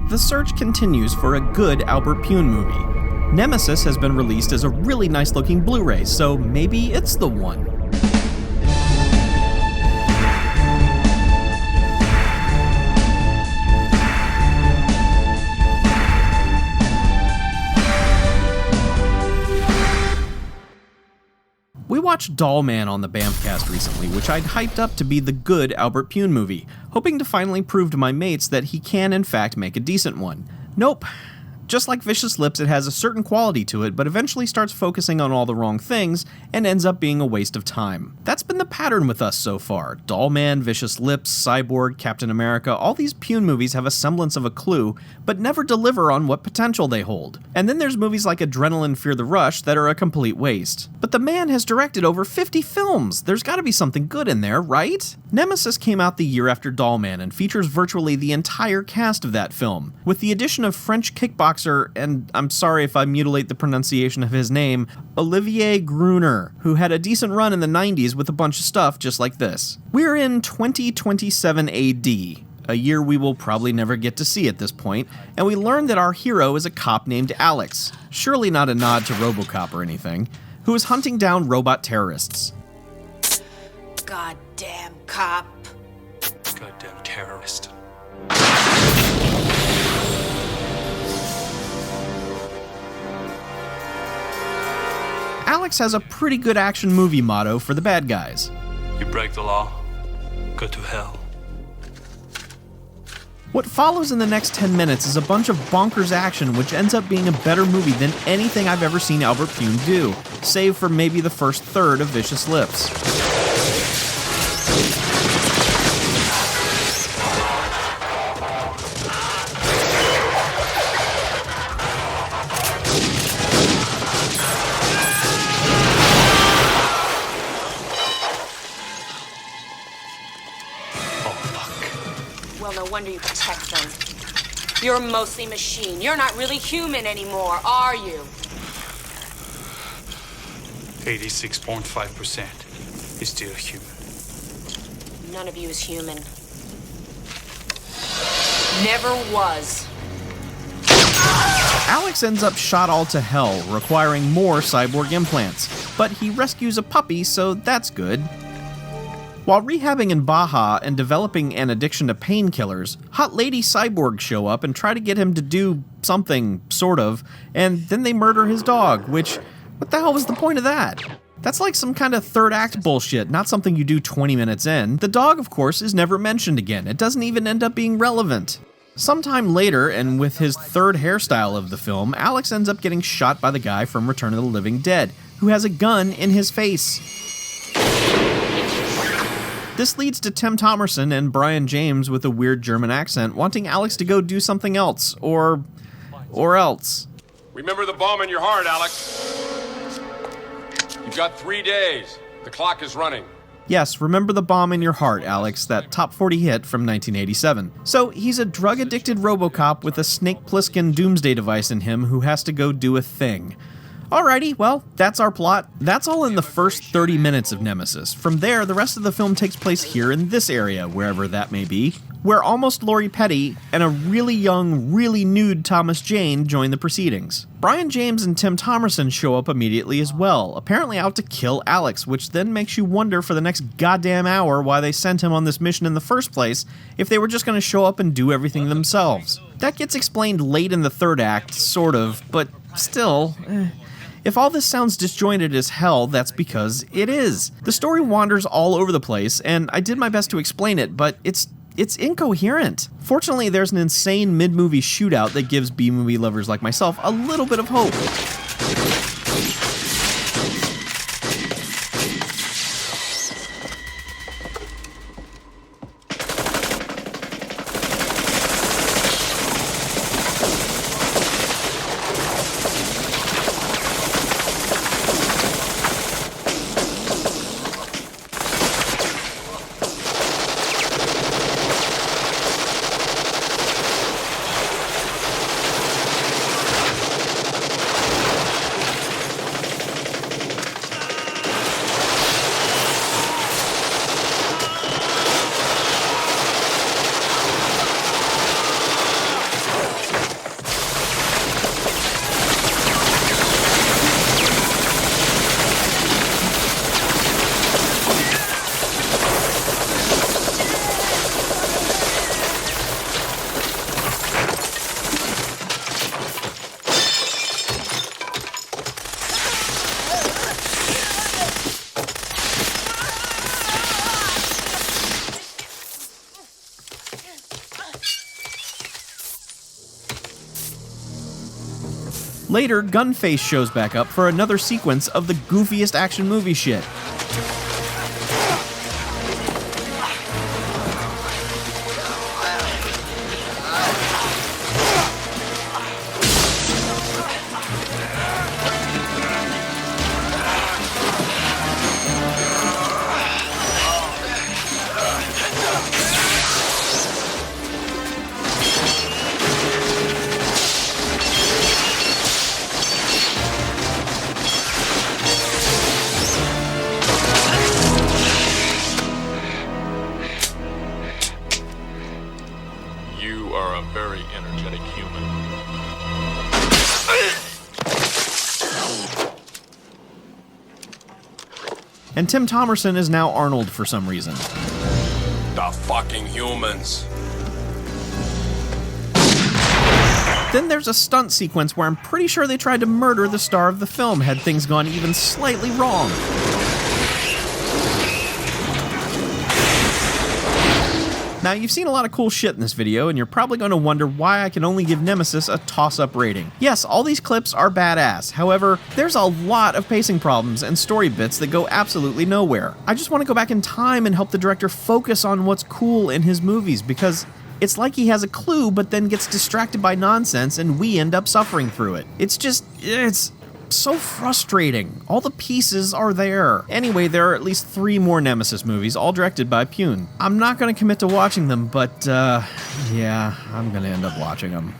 the search continues for a good Albert Pyun movie. Nemesis has been released as a really nice looking Blu-ray, so maybe it's the one. We watched Doll Man on the Bamfcast recently, which I'd hyped up to be the good Albert Pyun movie, hoping to finally prove to my mates that he can in fact make a decent one. Nope. Just like Vicious Lips, it has a certain quality to it, but eventually starts focusing on all the wrong things and ends up being a waste of time. That's been the pattern with us so far. Doll Man, Vicious Lips, Cyborg, Captain America, all these Pyun movies have a semblance of a clue, but never deliver on what potential they hold. And then there's movies like Adrenaline Fear the Rush that are a complete waste. But the man has directed over 50 films. There's gotta be something good in there, right? Nemesis came out the year after Doll Man and features virtually the entire cast of that film, with the addition of French kickboxer, and I'm sorry if I mutilate the pronunciation of his name, Olivier Gruner, who had a decent run in the 90s with a bunch of stuff just like this. We're in 2027 AD, a year we will probably never get to see at this point, and we learn that our hero is a cop named Alex, surely not a nod to RoboCop or anything, who is hunting down robot terrorists. Goddamn cop. Goddamn terrorist. Alex has a pretty good action movie motto for the bad guys. You break the law, go to hell. What follows in the next 10 minutes is a bunch of bonkers action which ends up being a better movie than anything I've ever seen Albert Pyun do, save for maybe the first third of Vicious Lips. Well, no wonder you protect them. You're mostly machine. You're not really human anymore, are you? 86.5% is still human. None of you is human. Never was. Alex ends up shot all to hell, requiring more cyborg implants, but he rescues a puppy, so that's good. While rehabbing in Baja and developing an addiction to painkillers, hot lady cyborgs show up and try to get him to do something, sort of, and then they murder his dog, which, what the hell was the point of that? That's like some kind of third act bullshit, not something you do 20 minutes in. The dog, of course, is never mentioned again. It doesn't even end up being relevant. Sometime later, and with his third hairstyle of the film, Alex ends up getting shot by the guy from Return of the Living Dead, who has a gun in his face. This leads to Tim Thomerson and Brian James with a weird German accent wanting Alex to go do something else, or else. Remember the bomb in your heart, Alex. You've got 3 days. The clock is running. Yes, remember the bomb in your heart, Alex, that top 40 hit from 1987. So he's a drug-addicted RoboCop with a Snake Plissken doomsday device in him who has to go do a thing. Alrighty, well, that's our plot. That's all in the first 30 minutes of Nemesis. From there, the rest of the film takes place here in this area, wherever that may be, where almost Lori Petty and a really young, really nude Thomas Jane join the proceedings. Brian James and Tim Thomerson show up immediately as well, apparently out to kill Alex, which then makes you wonder for the next goddamn hour why they sent him on this mission in the first place if they were just going to show up and do everything themselves. That gets explained late in the third act, sort of, but still... If all this sounds disjointed as hell, that's because it is. The story wanders all over the place, and I did my best to explain it, but it's incoherent. Fortunately, there's an insane mid-movie shootout that gives B-movie lovers like myself a little bit of hope. Later, Gunface shows back up for another sequence of the goofiest action movie shit. You are a very energetic human. And Tim Thomerson is now Arnold for some reason. The fucking humans. Then there's a stunt sequence where I'm pretty sure they tried to murder the star of the film had things gone even slightly wrong. Now, you've seen a lot of cool shit in this video, and you're probably going to wonder why I can only give Nemesis a toss-up rating. Yes, all these clips are badass. However, there's a lot of pacing problems and story bits that go absolutely nowhere. I just want to go back in time and help the director focus on what's cool in his movies, because it's like he has a clue but then gets distracted by nonsense and we end up suffering through it. It's so frustrating. All the pieces are there. Anyway, there are at least 3 more Nemesis movies, all directed by Pune. I'm not going to commit to watching them, but yeah, I'm going to end up watching them.